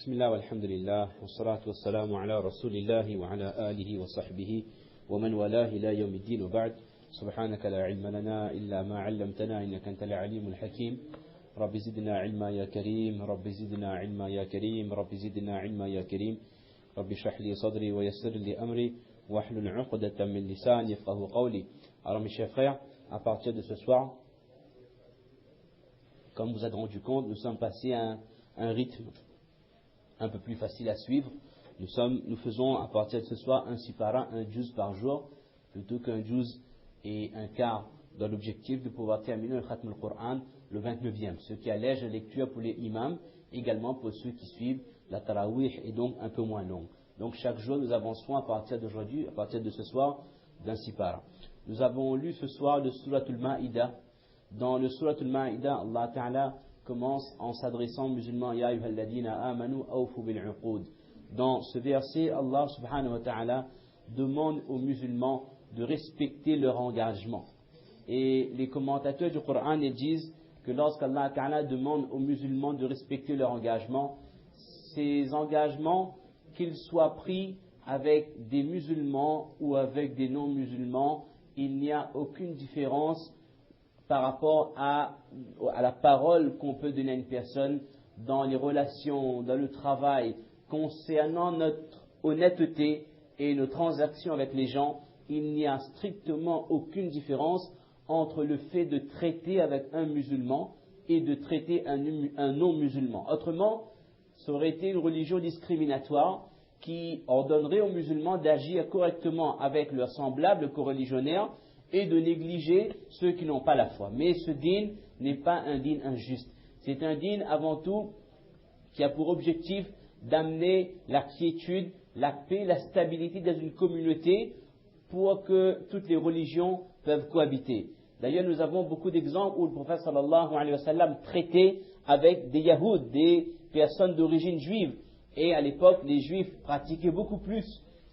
بسم الله والحمد لله والصلاة والسلام على رسول الله وعلى آله وصحبه ومن والاه إلى يوم الدين وبعد سبحانك لا علم لنا إلا ما علمتنا إنك أنت العليم الحكيم رب زدنا علما يا كريم رب زدنا علما يا كريم رب زدنا علما يا كريم رب اشرح لي صدري ويسر لي أمري واحلل عقدة من لساني يفقهوا قولي. Alors mes chers frères, à partir de ce soir, comme vous êtes rendu compte, nous sommes passés à un rythme un peu plus facile à suivre. Nous faisons à partir de ce soir un sipara, un juz par jour, plutôt qu'un juz et un quart, dans l'objectif de pouvoir terminer le khatm al-Qur'an le 29e, ce qui allège la lecture pour les imams, également pour ceux qui suivent la tarawih est donc un peu moins longue. Donc chaque jour nous avancerons à partir d'aujourd'hui, à partir de ce soir, d'un sipara. Nous avons lu ce soir le Surat al-Ma'ida. Dans le Surat al-Ma'ida, Allah Ta'ala commence en s'adressant aux musulmans, Ya ayyuhalladhina amanu awfu bil-uqud. Dans ce verset, Allah Subhanahu wa Ta'ala demande aux musulmans de respecter leur engagement. Et les commentateurs du Coran disent que lorsqu'Allah Ta'ala demande aux musulmans de respecter leur engagement, ces engagements, qu'ils soient pris avec des musulmans ou avec des non-musulmans, il n'y a aucune différence par rapport à la parole qu'on peut donner à une personne dans les relations, dans le travail, concernant notre honnêteté et nos transactions avec les gens. Il n'y a strictement aucune différence entre le fait de traiter avec un musulman et de traiter un non-musulman. Autrement, ça aurait été une religion discriminatoire qui ordonnerait aux musulmans d'agir correctement avec leurs semblables coreligionnaires et de négliger ceux qui n'ont pas la foi. Mais ce dîn n'est pas un dîn injuste. C'est un dîn avant tout qui a pour objectif d'amener la quiétude, la paix, la stabilité dans une communauté pour que toutes les religions peuvent cohabiter. D'ailleurs, nous avons beaucoup d'exemples où le prophète sallallahu alayhi wa sallam traitait avec des Yahoud, des personnes d'origine juive. Et à l'époque, les juifs pratiquaient beaucoup plus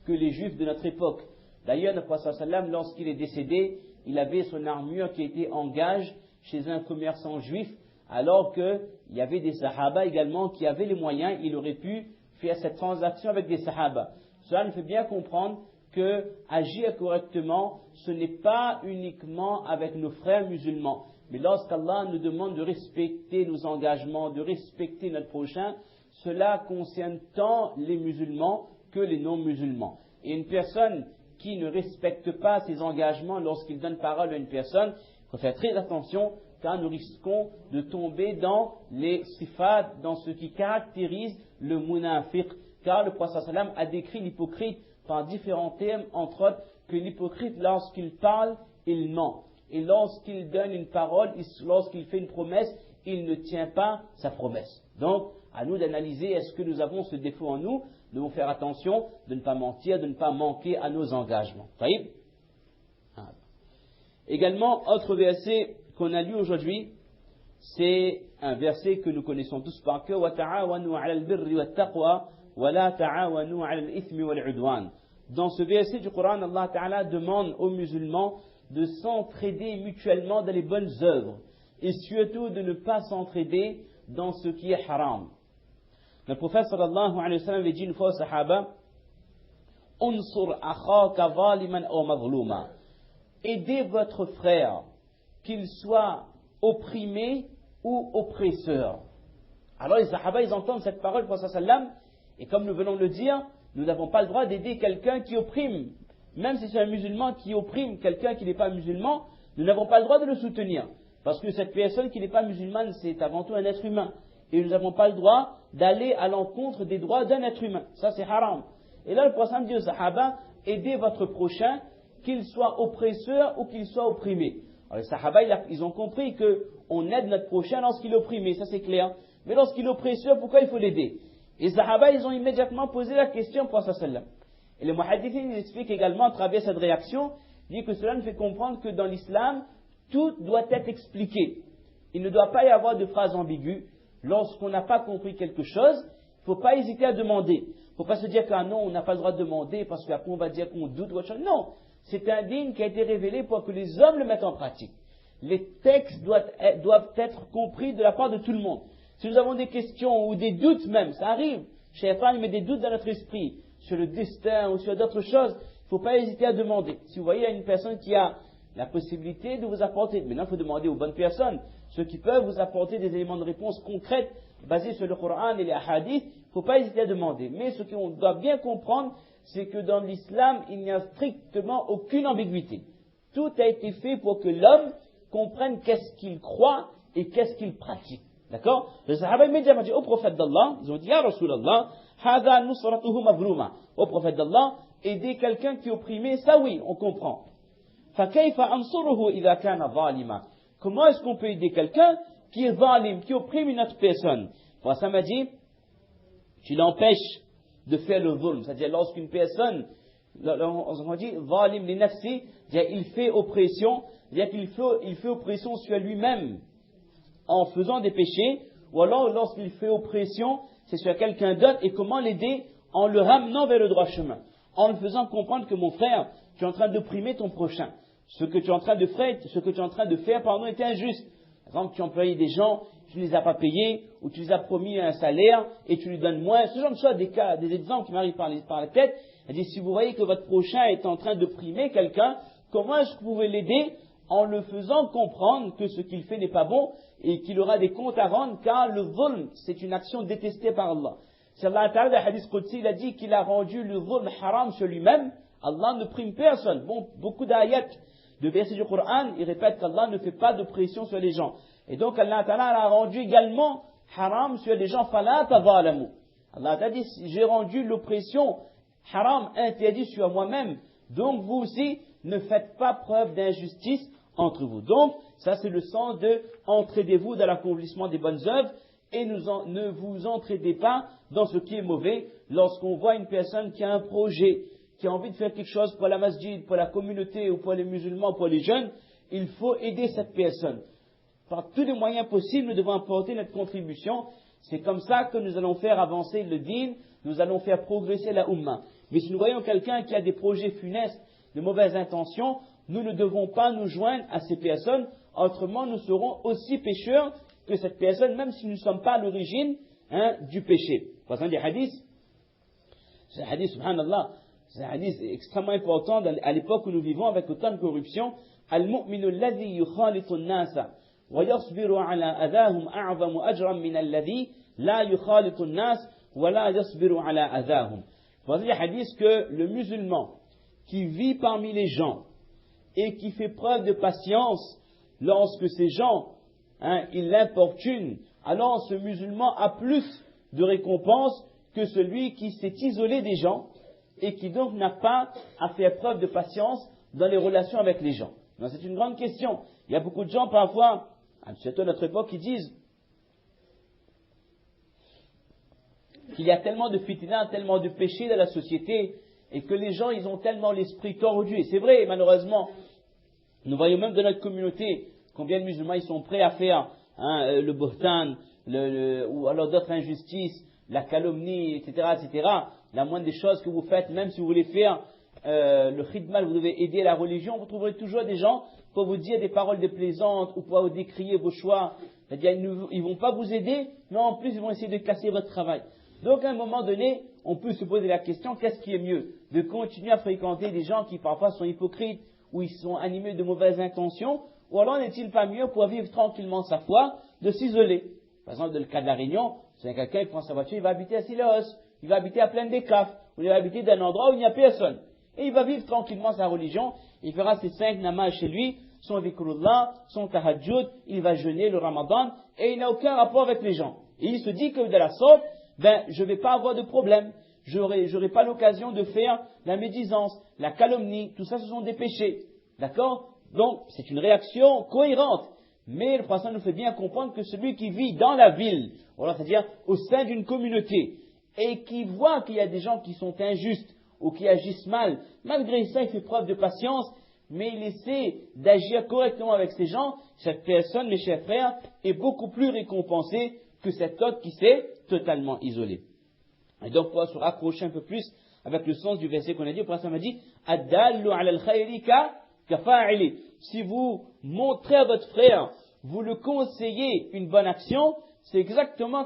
que les juifs de notre époque. D'ailleurs, le prophète sallallahu alayhi wa sallam, lorsqu'il est décédé, il avait son armure qui était en gage chez un commerçant juif, alors qu'il y avait des sahaba également qui avaient les moyens, il aurait pu faire cette transaction avec des sahaba. Cela nous fait bien comprendre que agir correctement, ce n'est pas uniquement avec nos frères musulmans. Mais lorsqu'Allah nous demande de respecter nos engagements, de respecter notre prochain, cela concerne tant les musulmans que les non-musulmans. Et une personne qui ne respecte pas ses engagements lorsqu'il donne parole à une personne, il faut faire très attention car nous risquons de tomber dans les sifat, dans ce qui caractérise le munafiq. Car le prophète sallam a décrit l'hypocrite par différents termes, entre autres, que l'hypocrite, lorsqu'il parle, il ment. Et lorsqu'il donne une parole, lorsqu'il fait une promesse, il ne tient pas sa promesse. Donc, à nous d'analyser, est-ce que nous avons ce défaut en nous? Nous devons faire attention de ne pas mentir, de ne pas manquer à nos engagements. Également, autre verset qu'on a lu aujourd'hui, c'est un verset que nous connaissons tous par cœur. وَتَعَاوَنُوا عَلَى الْبِرِّ وَالتَّقْوَى وَلَا تَعَاوَنُوا عَلَى الْإِثْمِ وَالْعُدْوَانِ. Dans ce verset du Coran, Allah Ta'ala demande aux musulmans de s'entraider mutuellement dans les bonnes œuvres et surtout de ne pas s'entraider dans ce qui est haram. Le prophète sallallahu alayhi wa sallam avait dit une fois aux sahaba, Unsur akhaka zaliman aw mazluma. Aidez votre frère, qu'il soit opprimé ou oppresseur. Alors les sahaba, ils entendent cette parole du prophète sallallahu alayhi wa sallam, et comme nous venons de le dire, nous n'avons pas le droit d'aider quelqu'un qui opprime. Même si c'est un musulman qui opprime quelqu'un qui n'est pas musulman, nous n'avons pas le droit de le soutenir. Parce que cette personne qui n'est pas musulmane, c'est avant tout un être humain. Et nous n'avons pas le droit d'aller à l'encontre des droits d'un être humain. Ça, c'est haram. Et là, le prophète dit aux sahaba, aidez votre prochain, qu'il soit oppresseur ou qu'il soit opprimé. Alors les sahaba, ils ont compris qu'on aide notre prochain lorsqu'il est opprimé, ça c'est clair. Mais lorsqu'il est oppresseur, pourquoi il faut l'aider? Et les sahaba, ils ont immédiatement posé la question au prophète sallam. Et les muhaddithins expliquent également à travers cette réaction, dit que cela nous fait comprendre que dans l'islam, tout doit être expliqué. Il ne doit pas y avoir de phrases ambiguës. Lorsqu'on n'a pas compris quelque chose, il ne faut pas hésiter à demander. Il ne faut pas se dire qu'un non, on n'a pas le droit de demander parce qu'après on va dire qu'on doute ou autre chose. Non, c'est un dîn qui a été révélé pour que les hommes le mettent en pratique. Les textes doivent être compris de la part de tout le monde. Si nous avons des questions ou des doutes même, ça arrive. Shaitan met des doutes dans notre esprit sur le destin ou sur d'autres choses. Il ne faut pas hésiter à demander. Si vous voyez, il y a une personne qui a la possibilité de vous apporter, maintenant il faut demander aux bonnes personnes, ceux qui peuvent vous apporter des éléments de réponse concrètes basés sur le Coran et les hadiths, il ne faut pas hésiter à demander. Mais ce qu'on doit bien comprendre, c'est que dans l'islam, il n'y a strictement aucune ambiguïté. Tout a été fait pour que l'homme comprenne qu'est-ce qu'il croit et qu'est-ce qu'il pratique. D'accord? Les Sahaba immédiatement dit au prophète d'Allah, ils ont dit, Ya Rasulallah, Hada nusratuhu mavruma. Au prophète d'Allah, aider quelqu'un qui est opprimé, ça oui, on comprend. فَكَيْفَ أَنْصُرُهُ إِذَا كَانَ ظَالِمًا. Comment est-ce qu'on peut aider quelqu'un qui est zalim, qui opprime une autre personne? Bon, ça m'a dit, tu l'empêches de faire le zulm. C'est-à-dire, lorsqu'une personne, on dit, zalim li nafsi, il fait oppression, c'est-à-dire qu'il fait oppression sur lui-même en faisant des péchés, ou alors lorsqu'il fait oppression, c'est sur quelqu'un d'autre, et comment l'aider? En le ramenant vers le droit chemin, en le faisant comprendre que mon frère, tu es en train d'opprimer ton prochain. Ce que tu es en train de faire, pardon, est injuste. Par exemple, tu employais des gens, tu ne les as pas payés, ou tu les as promis un salaire, et tu lui donnes moins. Ce genre de choses, des exemples qui m'arrivent par la tête. Elle dit, si vous voyez que votre prochain est en train d'opprimer quelqu'un, comment est-ce que vous pouvez l'aider? En le faisant comprendre que ce qu'il fait n'est pas bon, et qu'il aura des comptes à rendre, car le zulm, c'est une action détestée par Allah. C'est Allah Ta'ala, dans le hadith Qudsi, il a dit qu'il a rendu le zulm haram sur lui-même. Allah ne prime personne. Bon, beaucoup d'ayats, de versets du Coran, ils répètent qu'Allah ne fait pas de pression sur les gens. Et donc Allah Ta'ala a rendu également haram sur les gens. Fala tazalamu. Allah Ta'ala dit, j'ai rendu l'oppression haram, interdit sur moi-même. Donc vous aussi, ne faites pas preuve d'injustice entre vous. Donc, ça c'est le sens de entraidez-vous dans l'accomplissement des bonnes œuvres et ne vous entraidez pas dans ce qui est mauvais. Lorsqu'on voit une personne qui a un projet, qui a envie de faire quelque chose pour la masjid, pour la communauté ou pour les musulmans, pour les jeunes, il faut aider cette personne. Par tous les moyens possibles, nous devons apporter notre contribution. C'est comme ça que nous allons faire avancer le dîn, nous allons faire progresser la Ummah. Mais si nous voyons quelqu'un qui a des projets funestes, de mauvaises intentions, nous ne devons pas nous joindre à ces personnes, autrement nous serons aussi pécheurs que cette personne, même si nous ne sommes pas à l'origine du péché. Par exemple, des hadiths, c'est un hadith, subhanallah, c'est un hadith extrêmement important à l'époque où nous vivons avec autant de corruption. Al-mu'minu alladhi yukhalitu an-nasa wa yasbiru ala adahum a'zamu ajran min alladhi la yukhalitu an-nas wa la yasbiru ala adahum. Voici le hadith que le musulman qui vit parmi les gens et qui fait preuve de patience lorsque ces gens, ils l'importunent, alors ce musulman a plus de récompense que celui qui s'est isolé des gens et qui donc n'a pas à faire preuve de patience dans les relations avec les gens. Donc, c'est une grande question. Il y a beaucoup de gens parfois, surtout à notre époque, qui disent qu'il y a tellement de fitna, tellement de péchés dans la société et que les gens, ils ont tellement l'esprit tordu. Et c'est vrai, malheureusement, nous voyons même dans notre communauté combien de musulmans ils sont prêts à faire le buhtan, ou alors d'autres injustices, la calomnie, etc., etc. La moindre des choses que vous faites, même si vous voulez faire le khidma, vous devez aider la religion, vous trouverez toujours des gens pour vous dire des paroles déplaisantes ou pour vous décrier vos choix. C'est-à-dire, ils ne vont pas vous aider, mais en plus, ils vont essayer de casser votre travail. Donc, à un moment donné, on peut se poser la question, qu'est-ce qui est mieux? De continuer à fréquenter des gens qui parfois sont hypocrites, ou ils sont animés de mauvaises intentions, ou alors n'est-il pas mieux pour vivre tranquillement sa foi, de s'isoler? Par exemple, dans le cas de la Réunion, c'est quelqu'un qui prend sa voiture, il va habiter à Sileos, il va habiter à Plaine des Cafes, ou il va habiter dans un endroit où il n'y a personne. Et il va vivre tranquillement sa religion, il fera ses 5 namaz chez lui, son dhikrullah, son tahajjud, il va jeûner le ramadan, et il n'a aucun rapport avec les gens. Et il se dit que de la sorte, je ne vais pas avoir de problème, j'aurai pas l'occasion de faire la médisance, la calomnie, tout ça ce sont des péchés. D'accord? Donc, c'est une réaction cohérente. Mais le prophète nous fait bien comprendre que celui qui vit dans la ville, c'est-à-dire au sein d'une communauté, et qui voit qu'il y a des gens qui sont injustes ou qui agissent mal, malgré ça, il fait preuve de patience, mais il essaie d'agir correctement avec ces gens. Cette personne, mes chers frères, est beaucoup plus récompensée que cet autre qui s'est totalement isolé. Et donc, pour se rapprocher un peu plus avec le sens du verset qu'on a dit, le prophète m'a dit, Ad-dallu ala al-khayri ka-fa'ili. Si vous montrez à votre frère, vous le conseillez une bonne action, c'est exactement